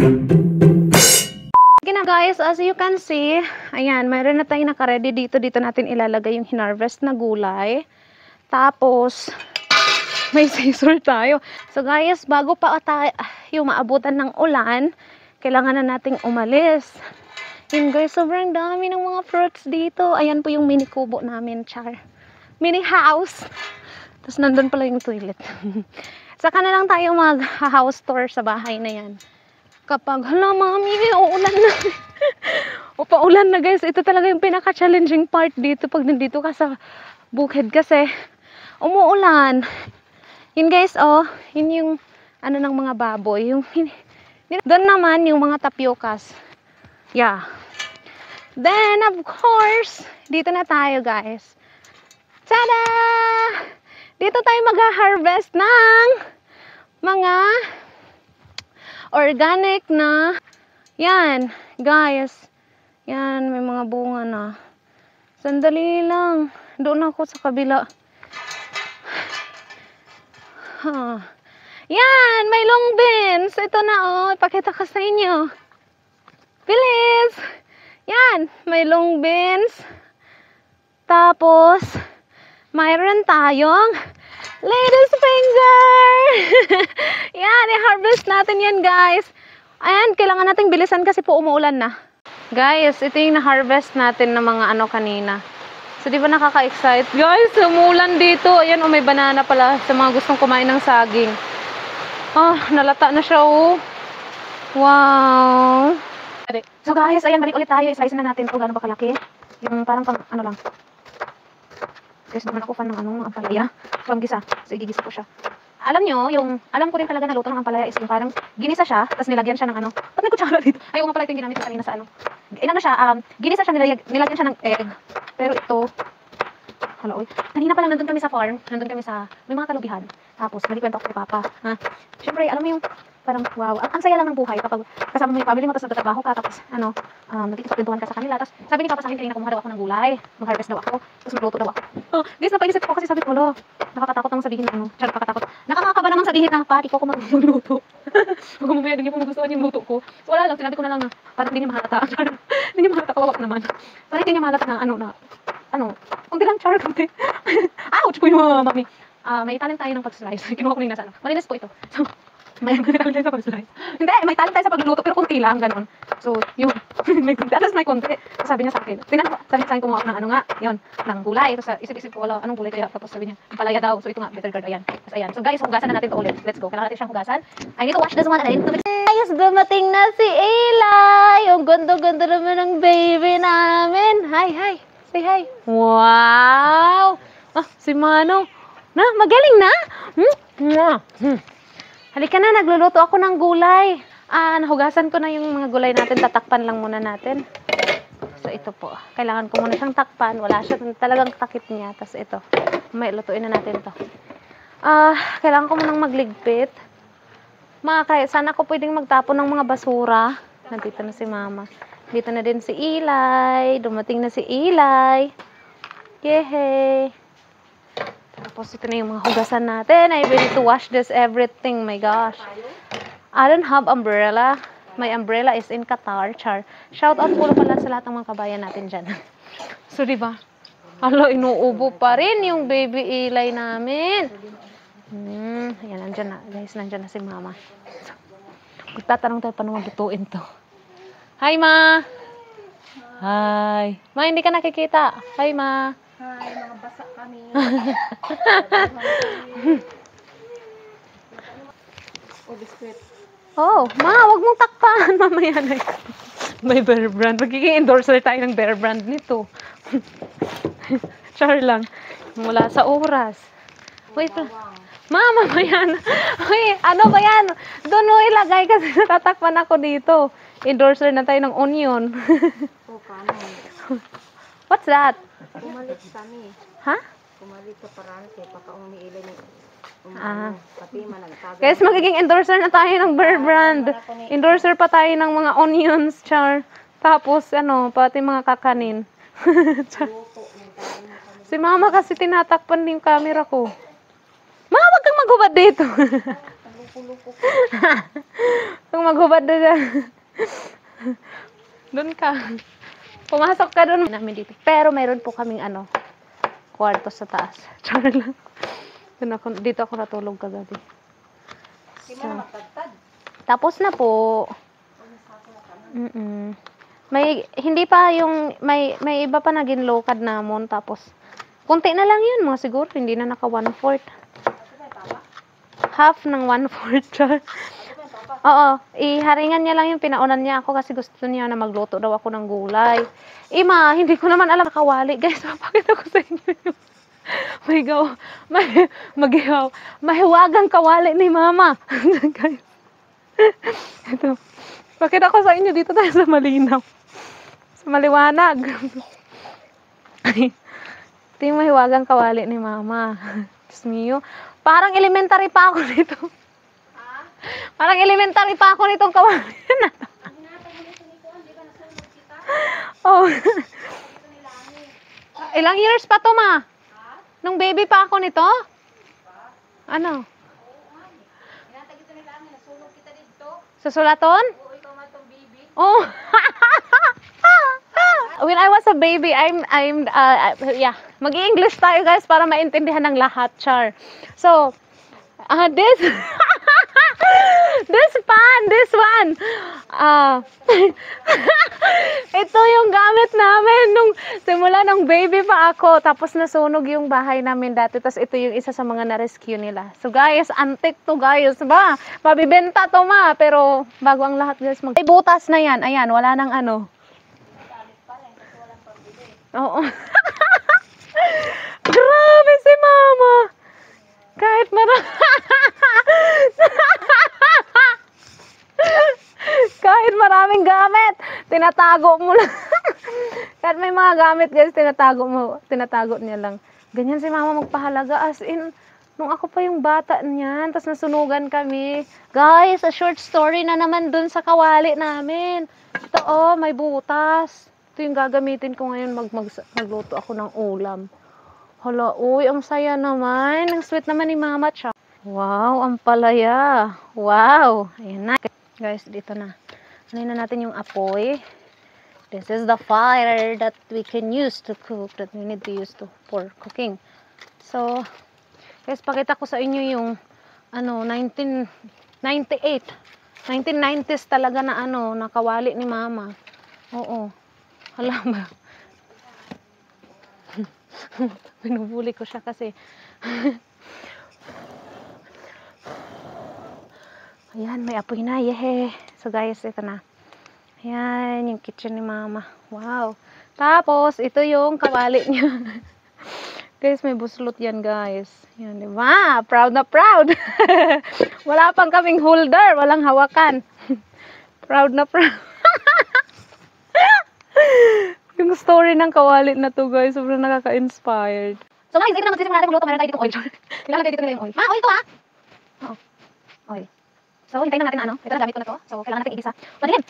Okay na guys, as you can see, ayan, mayroon na tayong naka-ready dito. Dito natin ilalagay yung hinarvest na gulay. Tapos, may scissor tayo. So guys, bago pa tayo yung maabutan ng ulan, kailangan na nating umalis. Yun guys, sobrang dami ng mga fruits dito. Ayan po yung mini kubo namin, char. Mini house. Tapos nandun pala yung toilet. Saka na lang tayo mag-house tour sa bahay na yan. Kapag, hala mami, uulan na. O paulan na guys. Ito talaga yung pinaka-challenging part dito pag nandito ka sa bukid kasi umuulan. Yun guys, oh, yun yung ano ng mga baboy. Yung, doon naman yung mga tapiokas. Yeah. Then, of course, dito na tayo guys. Tada! Dito tayo mag-harvest ng mga organic na, yan, guys. Yan, may mga bunga na. Sandali lang. Doon ako sa kabila. Huh. Yan, may long beans. Ito na, oh. Ipakita ko sa inyo. Bilis! Yan, may long beans. Tapos, mayroon tayong lady's finger. Yan, i-harvest natin yan guys. Ayan, kailangan nating bilisan kasi po umuulan na. Guys, ito yung na-harvest natin ng mga ano kanina. So, di ba nakaka-excite? Guys, umuulan dito. Ayan, oh, may banana pala sa mga gustong kumain ng saging. Oh, nalata na siya, oh. Wow. So guys, ayan, balik ulit tayo. I-slice na natin ito. Gano'n ba kalaki? Yung parang pang, ano lang. Guys, naman ako fan ng ano, ng ampalaya. Panggisa. So, igigisa ko siya. Alam nyo, alam ko rin talaga na luto ng ampalaya is yung parang ginisa siya, tapos nilagyan siya ng ano. Ba't may kutsara dito? Ayaw nga pala ito yung ginamit ko kanina sa ano. Inano siya, ginisa siya, nilagyan siya ng egg. Pero ito, hala, oy. Kanina pa lang nandun kami sa farm, nandun kami sa, may mga kalubihan. Tapos, nalikwento ako kay Papa. Ha? Siyempre, alam mo yung, parang, wow, ang saya lang ng buhay kapag kasama mo yung family mo, tapos nagtatrabaho ka, tapos, ano, nagkikipagkwentuhan ka sa kanila. Tapos, sabi ni Papa sa akin kanina, kumuha daw ako ng gulay, mag-harvest daw ako, tapos magluto daw ako. Oh, guys, napainisip ako kasi sabi ko, lo, nakakatakot nang sabihin na ano, char, nakakatakot. Nakakakaba naman sabihin na, pati ko ako magluto. Huwag mamaya, hindi mo magustuhan yung luto ko. So, wala lang, sinabi ko na lang na, parang hindi niya mahalata. Hindi niya mahalata, kawawa naman. Parang hindi niya mahalata na, kunti lang, char, kunti. Ouch po yung mami. May talent tayo ng pag-slice. Kinuha ko na yung nasa ano. Malinis po ito. So, may talent tayo sa pag-slice. Hindi, may talent tayo sa pagluluto, pero kunti lang, ganon. So, yun. May kunti. Alas may kunti. So, sabi niya sa akin. Sabi niya sa akin kumuha ako ng ano nga, yun, ng gulay. Tapos, isip-isip ko, wala, anong gulay kaya? Tapos sabi niya, palaya daw. So, ito nga, better guard, ayan. Tapos, ayan. So, guys, hugasan na natin ito ulit. Let's go. Kailangan natin siyang hugasan. I need to wash this one. Guys, dumating na si Eli. Yung ganda-ganda naman ng baby namin. Hi, hi. Say hi. Wow. Si Manong. Na, magaling na? Halika na, nagluluto ako ng gulay. Nahugasan ko na yung mga gulay natin. Tatakpan lang muna natin. So, ito po. Kailangan ko muna siyang takpan. Wala siya talagang takip niya. Tapos ito. May lutuin na natin to. Kailangan ko munang magligpit. Sana ko pwedeng magtapon ng mga basura. Nandito na si Mama. Dito na din si Eli. Dumating na si Eli. Yehey. Tapos ito na yung mga hugasan natin. I need to wash this everything. My gosh. I don't have umbrella. My umbrella is in Qatar. Char. Shout out po pala sa lahat ng mga kabayan natin dyan. So, diba? Hala, inuubo pa rin yung baby Eli namin. Ayan, nandyan na. Guys, nandyan na si Mama. So, magtatanong tayo paano maglutuin to. Hi, Ma! Hi! Ma, hindi ka nakikita. Hi, Ma! Hi, mga basa kami. Biscuit. Oh, Ma, wag mong takpan. Mamaya na ito. May Bear Brand. Magiging endorser tayo ng Bear Brand nito. Char lang. Mula sa oras. Wait lang. Ma, mamaya na. Uy, ano ba yan? Doon mo ilagay kasi natatakpan ako dito. Endorser na tayo ng onion. What's that? Pumalit kami. Ha? Pumalit ka parante. Paka-umiilay ng pati managtagal. Guys, magiging endorser na tayo ng Bear Brand. Endorser pa tayo ng mga onions, char. Tapos, pati mga kakanin. Si Mama kasi tinatakpan din yung camera ko. Ma, wag kang maghubad dito. lupo-lupo. Kung maghubad doon dyan. Doon ka. Pumasok ka doon. Namin dito. Pero mayroon po kaming kwarto sa taas. Char lang. Dito ako natulog kagabi. Di man na magtagtad. Tapos na po. Hindi pa yung, may iba pa naging lokad namon. Tapos, kunti na lang yun mga siguro. Hindi na naka 1/4. Half ng 1/4. Char. Oo, iharingan niya lang yung pinaunan niya ako kasi gusto niya na magluto daw ako ng gulay. Ma, hindi ko naman alam kawali. Guys, mapakita ko sa inyo yung mahiwagang kawali ni Mama. Guys. Ito. Pakita ko sa inyo dito tayo sa malinaw. Sa maliwanag. Ito yung mahiwagang kawali ni Mama. Diyos mio. Parang elementary pa ako dito. Parang elementary pa ako nitong kawali na. Oh. Ilang years pa to, Ma? Nung baby pa ako nito? Ano? Sa sulaton? Oh. When I was a baby, yeah. Mag-i-English tayo guys para maintindihan ng lahat, Char. So, this one. Ito yung gamit namin simula nung baby pa ako. Tapos nasunog yung bahay namin dati. Tapos ito yung isa sa mga na-rescue nila. So guys, antique to guys. Ba? Mabibenta to, Ma. Pero bago ang lahat guys, ay butas na yan. Ayan, wala nang Oo. Grabe si Mama. Kahit kahit maraming gamit, tinatago mo lang. Kahit may mga gamit guys, tinatago niya lang. Ganyan si Mama magpahalaga, as in, nung ako pa yung bata niyan, tapos nasunugan kami. Guys, a short story na naman dun sa kawali namin. Ito may butas. Ito yung gagamitin ko ngayon magluto ako ng ulam. Hala, uy, ang saya naman. Ang sweet naman ni Mama Cha. Wow, ang palaya. Wow. Ayan na. Guys, dito na. Ano na natin yung apoy. This is the fire that we can use to cook, that we need to use for cooking. So, guys, pakita ko sa inyo yung 1998. 1990s talaga na nakawali ni Mama. Oo. Hala ba? Binubuli ko siya kasi. Ayan, may apoy na. Yehe. So guys, ito na. Ayan, yung kitchen ni Mama. Wow. Tapos, ito yung kawali niya. Guys, may buslot yan guys. Yan, diba? Proud na proud. Wala pang kaming holder. Walang hawakan. Proud na proud. Yung story ng kawali na to guys, sobrang nakaka-inspired. So guys, ito na magsisimula natin magluto. Meron tayo dito oil. Nilalagay dito nila yung oil. Oil to Oo. Oil. So, hintayin lang natin ito na gamit ko na to. So, kailangan natin igisa. Madilim!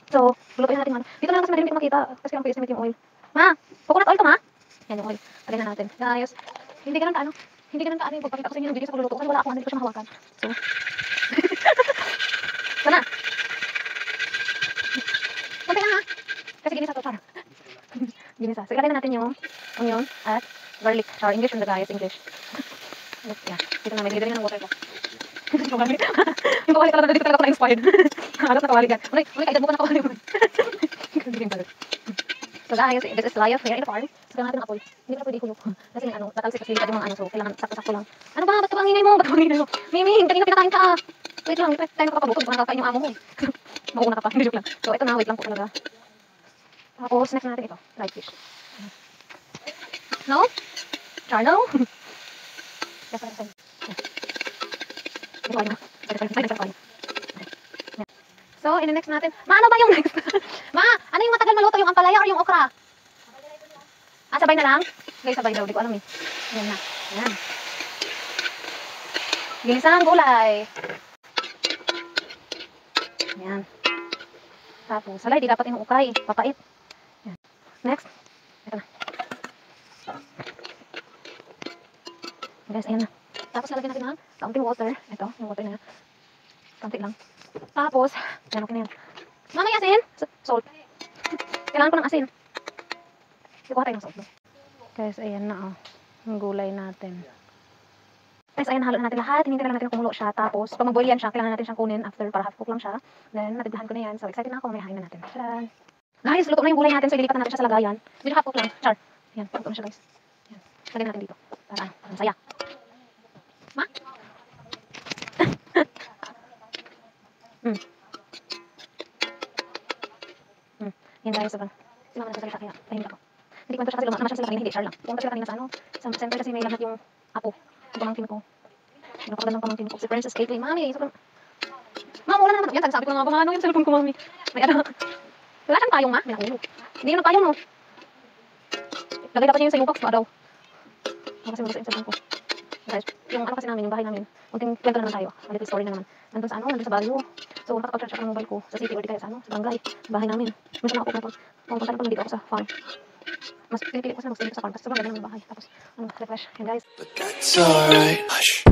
So, lutuin natin Dito na lang kasi madilim, hindi ko makita. Kasi kailangan ko i-estimate yung oil. Ma! Coconut oil to, Ma! Yan yung oil. Lagay na natin. Guys, hindi ganun ka yung pagpakita ko sa inyo ng video sa pagluluto. Kasi wala ako, hindi ko siya mahawakan. So, ito na. Kunti lang kasi ginisa to, Char. Ginisa. So, ilagay na natin yung onion at garlic. Char, English yung guys, English. Yeah. Dito na, may nilagay na ng water ko. Yung kawali talaga, dito talaga ako na-inspired. Alat na kawali yan. Uy, kaedad mo ka na kawali mo. So guys, this is life here in the farm. So, kailangan natin ng apoy. Hindi ko na pwede ihulog. Kasi may natalsik kasi yung mga so, kailangan sakto-sakto lang. Ano ba? Ba't ang ingay mo? Ba't ang ingay mo? Mimi, kanina pinakain ka. Wait lang, tayo makapagluto. Di ba nakakain yung amo mo? Mauna ka pa, hindi joke lang. So, ito na, wait lang po talaga. Tapos, next natin ito, fried fish. No? Char, no? Yes, yes, yes. So, in-next natin. Ma, ano ba yung next? Ma, ano yung matagal maluto? Yung ampalaya or yung okra? Sabay na lang? Guys, sabay daw. Di ko alam eh. Ayan na. Ayan. Ginisang gulay. Ayan. Tapos, salay, di dapat inuukay. Papait. Ayan. Next. Ito na. Guys, ayan na. Tapos lalagyan natin ng kaunting water. Ito, yung water na yan. Kaunti lang. Tapos, yan, okay na yan. Mama, yung asin? Salt. Kailangan ko ng asin. Kuha tayo ng salt. Guys, ayan na, oh. Yung gulay natin. Guys, ayan, halo na natin lahat. Hinintay lang natin kumulo siya. Tapos, pag mag-boil yan siya, kailangan natin siyang kunin after para half cook lang siya. Then, natigdahan ko na yan. So, excited na ako. May hain na natin. Tadaan! Guys, luto na yung gulay natin. So, ililipat na natin siya sa lagayan. Medyo half cook lang. Char. Yan, luto na siya, guys. Yan. Lagyan natin dito. Para, ang saya. Ma? Yan, guys. So, si mama nagsasalita kaya tahimik ako. Hindi kwento siya kasi naman siya sila kanina. Hindi, char lang. Pumunta sila kanina sa ano. Sa center kasi may lagnat yung apo. Yung pamangkin ko. Pinapakagal ng pamangkin ko. Si Princess Caitlyn. Mami, sobrang... Mama, wala naman. Yan, sabi ko na nga ba, ano yung cellphone ko, mami. May ano. Wala siyang payong, ma. May nakulog. Hindi yun ang payong, no. Lagay dapat niya yung sa box, ba daw. Kasi mabasa yung cellphone ko. Guys, yung ano kasi namin, yung bahay namin. Kunting kwento naman tayo. A little story na naman. Nandun sa ano, nandun sa Baguio. So, nakapag-charge ako ng mobile ko sa city or di kaya sa ano, sa barangay. Sa bahay namin. Minsan ako pumunta na pala dito ako sa farm. Mas pinipili ko sa mag-stay sa farm. Kasi sobrang ganda ng bahay. Tapos, ano, refresh. Yan, guys. But that's alright. Hush.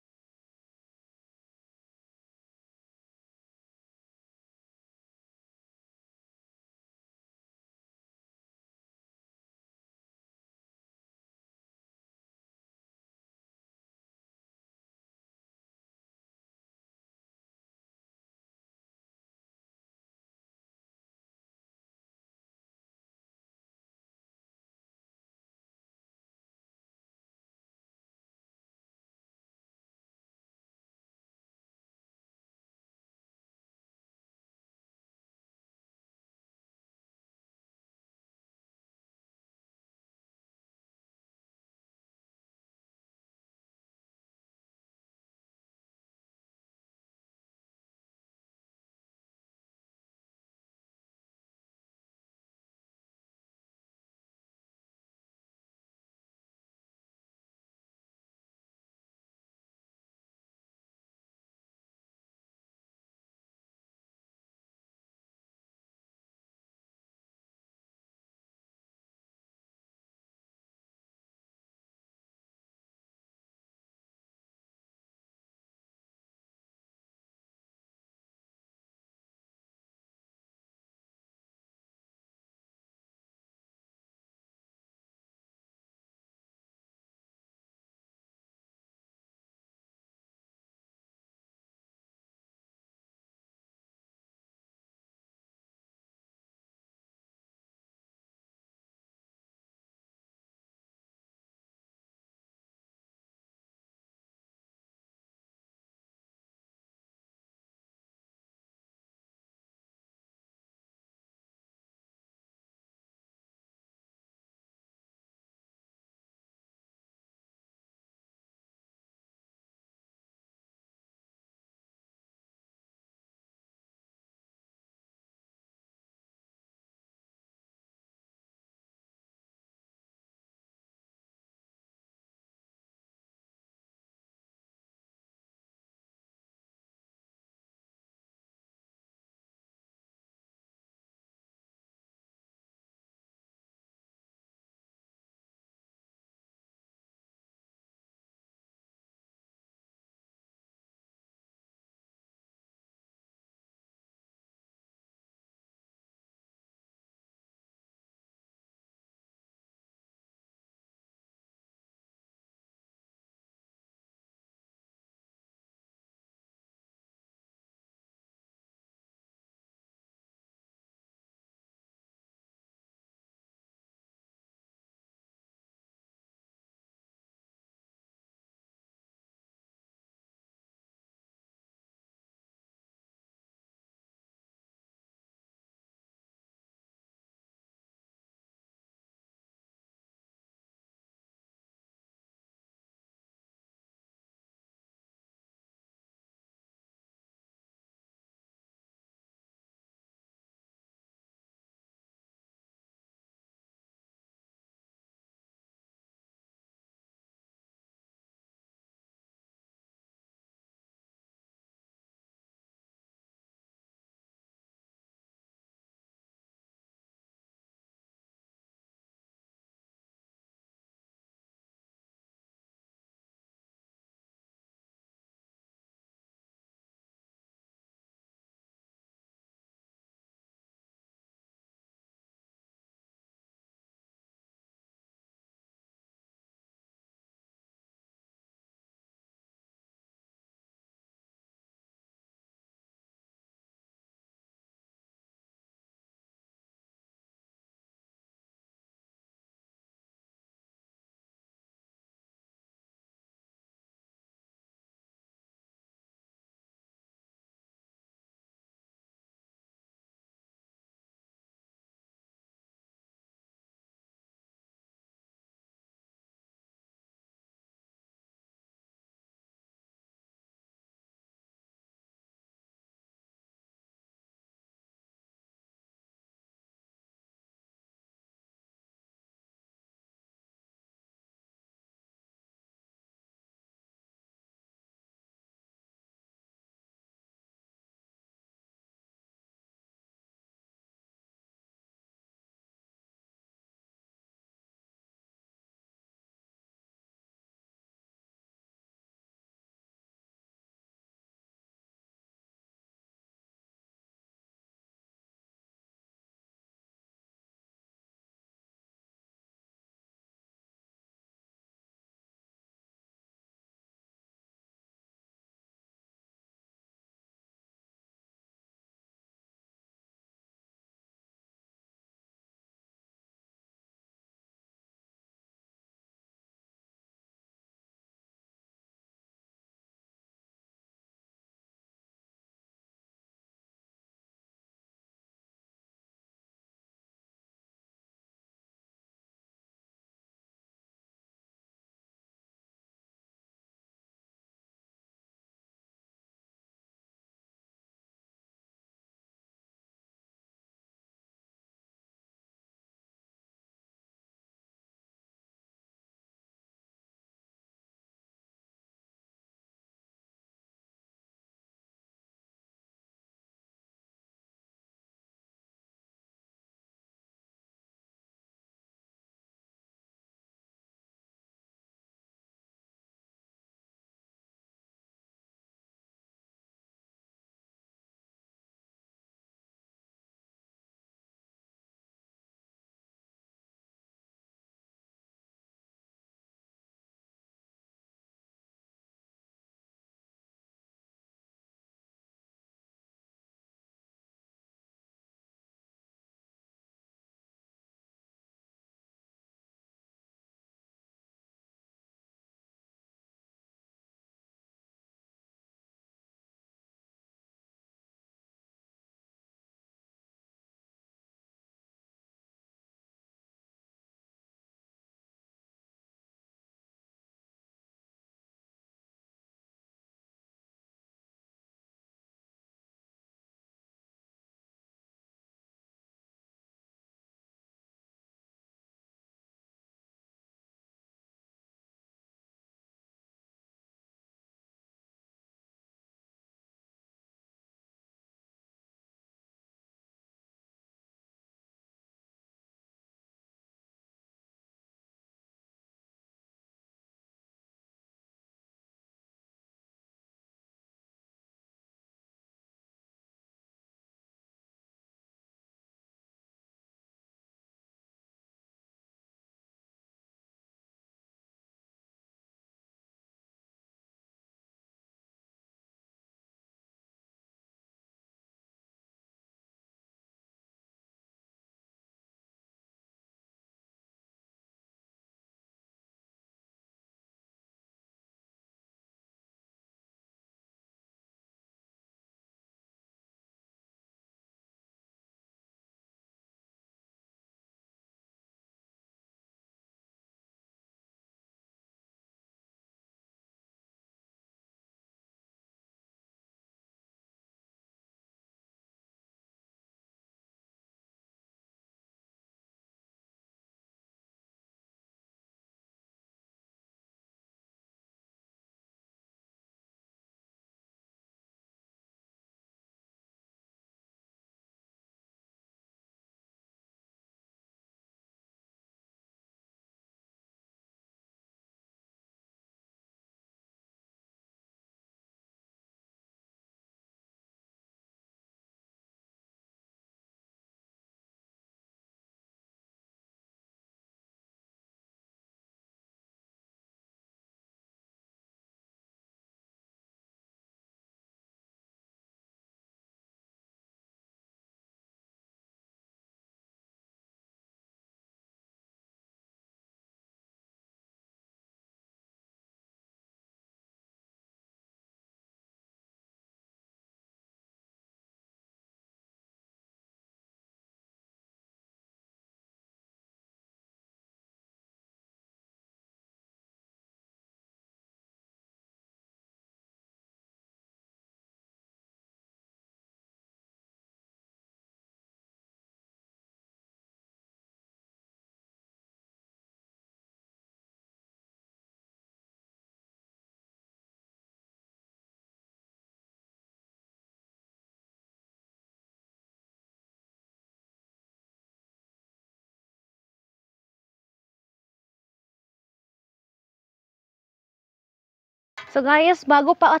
So guys, bago pa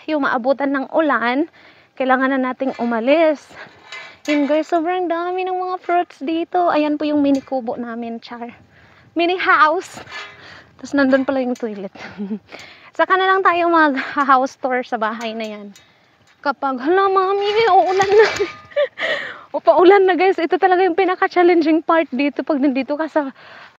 yung maabutan ng ulan, kailangan na nating umalis. Yun guys, sobrang dami ng mga fruits dito. Ayan po yung mini kubo namin, char. Mini house. Tapos nandun pala yung toilet. Saka na lang tayo mag-house tour sa bahay na yan. Kapag, hala mami, uulan na. O paulan na guys, ito talaga yung pinaka-challenging part dito pag nandito ka sa